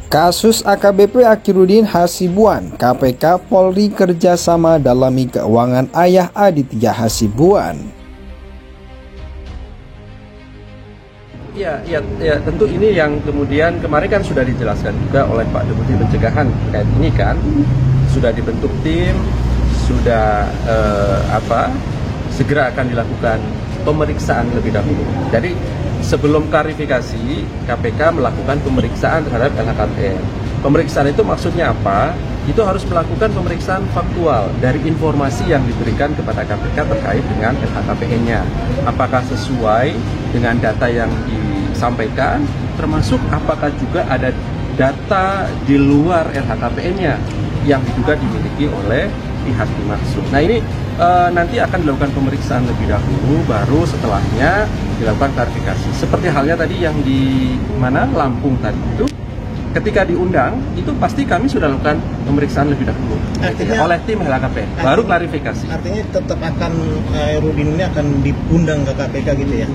Kasus AKBP Akhiruddin Hasibuan, KPK Polri kerjasama dalami keuangan ayah Aditya Hasibuan. Ya, tentu ini yang kemudian kemarin kan sudah dijelaskan juga oleh Pak Deputi Pencegahan terkait ini kan, sudah dibentuk tim, sudah segera akan dilakukan pemeriksaan lebih dahulu. Jadi sebelum klarifikasi, KPK melakukan pemeriksaan terhadap LHKPN. Pemeriksaan itu maksudnya apa? Itu harus melakukan pemeriksaan faktual dari informasi yang diberikan kepada KPK terkait dengan LHKPN-nya. Apakah sesuai dengan data yang disampaikan, termasuk apakah juga ada data di luar LHKPN-nya yang diduga dimiliki oleh pihak dimaksud. Nah ini nanti akan dilakukan pemeriksaan lebih dahulu, baru setelahnya dilakukan klarifikasi. Seperti halnya tadi yang di Lampung tadi itu, ketika diundang itu pasti kami sudah lakukan pemeriksaan lebih dahulu oleh tim LHKPN, baru klarifikasi. Artinya tetap akan Akhiruddin ini akan diundang ke KPK gitu ya?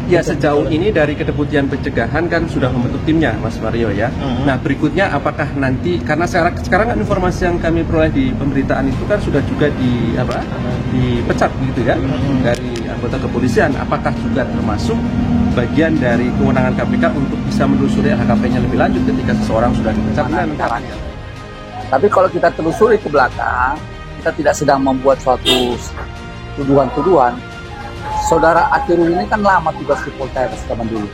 Ya, sejauh ini dari Kedeputian Pencegahan kan sudah membentuk timnya, Mas Mario ya. Nah berikutnya apakah nanti, karena sekarang kan informasi yang kami peroleh di pemberitaan itu kan sudah juga dipecat gitu ya dari anggota kepolisian. Apakah juga termasuk bagian dari kewenangan KPK untuk bisa menelusuri LHKPN-nya lebih lanjut ketika seseorang sudah dipecat? Tapi kalau kita telusuri ke belakang, kita tidak sedang membuat suatu tuduhan-tuduhan. Saudara Akhiruddin ini kan lama tugas di Polres zaman dulu,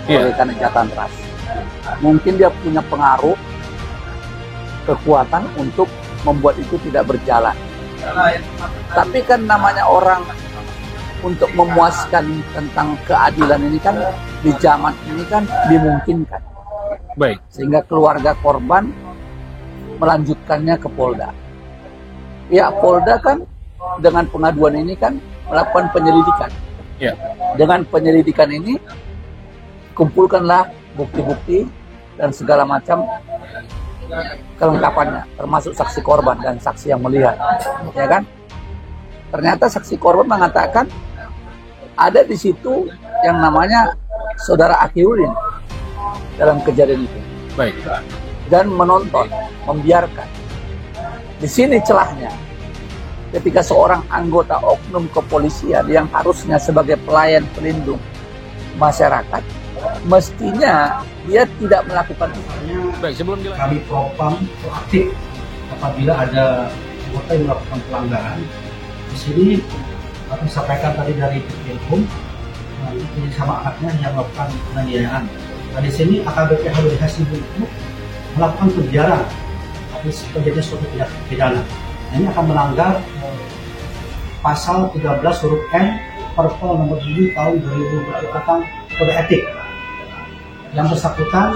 karena Jatan Ras. Mungkin dia punya pengaruh, kekuatan untuk membuat itu tidak berjalan. Tapi kan namanya orang untuk memuaskan tentang keadilan ini kan di zaman ini kan dimungkinkan. Baik. Sehingga keluarga korban melanjutkannya ke Polda. Ya, Polda kan dengan pengaduan ini kan melakukan penyelidikan. Ya. Dengan penyelidikan ini kumpulkanlah bukti-bukti dan segala macam kelengkapannya, termasuk saksi korban dan saksi yang melihat, ya kan? Ternyata saksi korban mengatakan ada di situ yang namanya saudara Akhiruddin dalam kejadian itu. Baik. Dan menonton, membiarkan. Di sini celahnya. Ketika seorang anggota oknum kepolisian yang harusnya sebagai pelayan pelindung masyarakat, mestinya dia tidak melakukan itu. Baik, sebelum kami propam proaktif apabila ada anggota yang melakukan pelanggaran. Di sini kami sampaikan tadi dari Dirhum, ini sama anaknya yang melakukan penganiayaan. Nah di sini AKBP Akhiruddin Hasibuan itu melakukan penjara habis terjadi suatu tindak pidana. Ini akan melanggar pasal 13 huruf N Perpol nomor 7 tahun 2020 tentang kode etik. Yang bersangkutan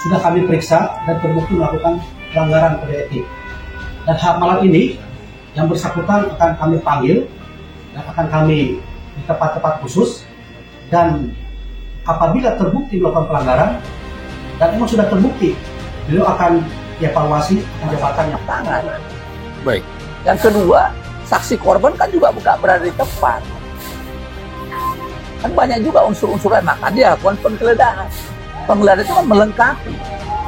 sudah kami periksa dan terbukti melakukan pelanggaran kode etik. Dan malam ini yang bersangkutan akan kami panggil dan akan kami di tempat-tempat khusus, dan apabila terbukti melakukan pelanggaran dan memang sudah terbukti, beliau akan dievaluasi jabatannya. Tangan. Baik. Yang kedua, saksi korban kan juga bukan berada di tempat. Kan banyak juga unsur-unsurnya, maka dia lakukan penggeledahan. Penggeledahan itu kan melengkapi.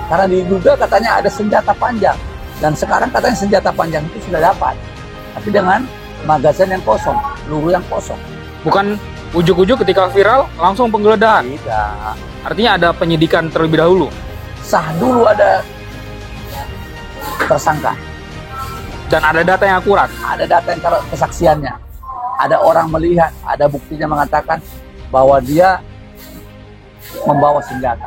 Karena diduga katanya ada senjata panjang. Dan sekarang katanya senjata panjang itu sudah dapat. Tapi dengan magazin yang kosong, peluru yang kosong. Bukan ujuk-ujuk ketika viral langsung penggeledahan? Tidak. Artinya ada penyidikan terlebih dahulu? Sah dulu ada tersangka. Dan ada data yang akurat? Ada data yang kalau kesaksiannya. Ada orang melihat, ada buktinya mengatakan bahwa dia membawa senjata.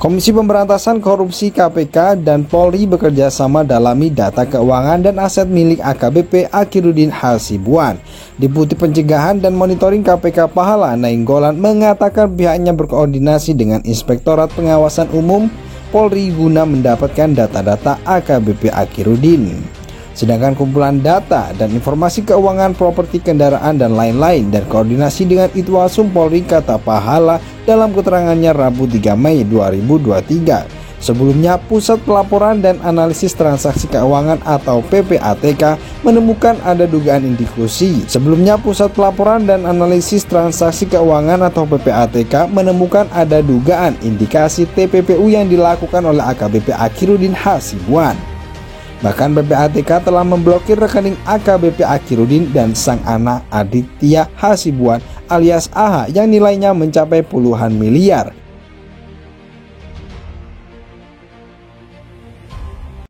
Komisi Pemberantasan Korupsi KPK dan Polri bekerja sama dalami data keuangan dan aset milik AKBP Akhiruddin Hasibuan. Deputi Pencegahan dan Monitoring KPK Pahala Nainggolan mengatakan pihaknya berkoordinasi dengan Inspektorat Pengawasan Umum Polri guna mendapatkan data-data AKBP Akhiruddin. Sedangkan kumpulan data dan informasi keuangan, properti, kendaraan, dan lain-lain dan koordinasi dengan Itwasum Polri, kata Pahala dalam keterangannya Rabu 3 Mei 2023. Sebelumnya, Pusat Pelaporan dan Analisis Transaksi Keuangan atau PPATK menemukan ada dugaan indikusi. Sebelumnya, Pusat Pelaporan dan Analisis Transaksi Keuangan atau PPATK menemukan ada dugaan indikasi TPPU yang dilakukan oleh AKBP Akhiruddin Hasibuan. Bahkan PPATK telah memblokir rekening AKBP Akhiruddin dan sang anak Aditya Hasibuan alias AH yang nilainya mencapai puluhan miliar.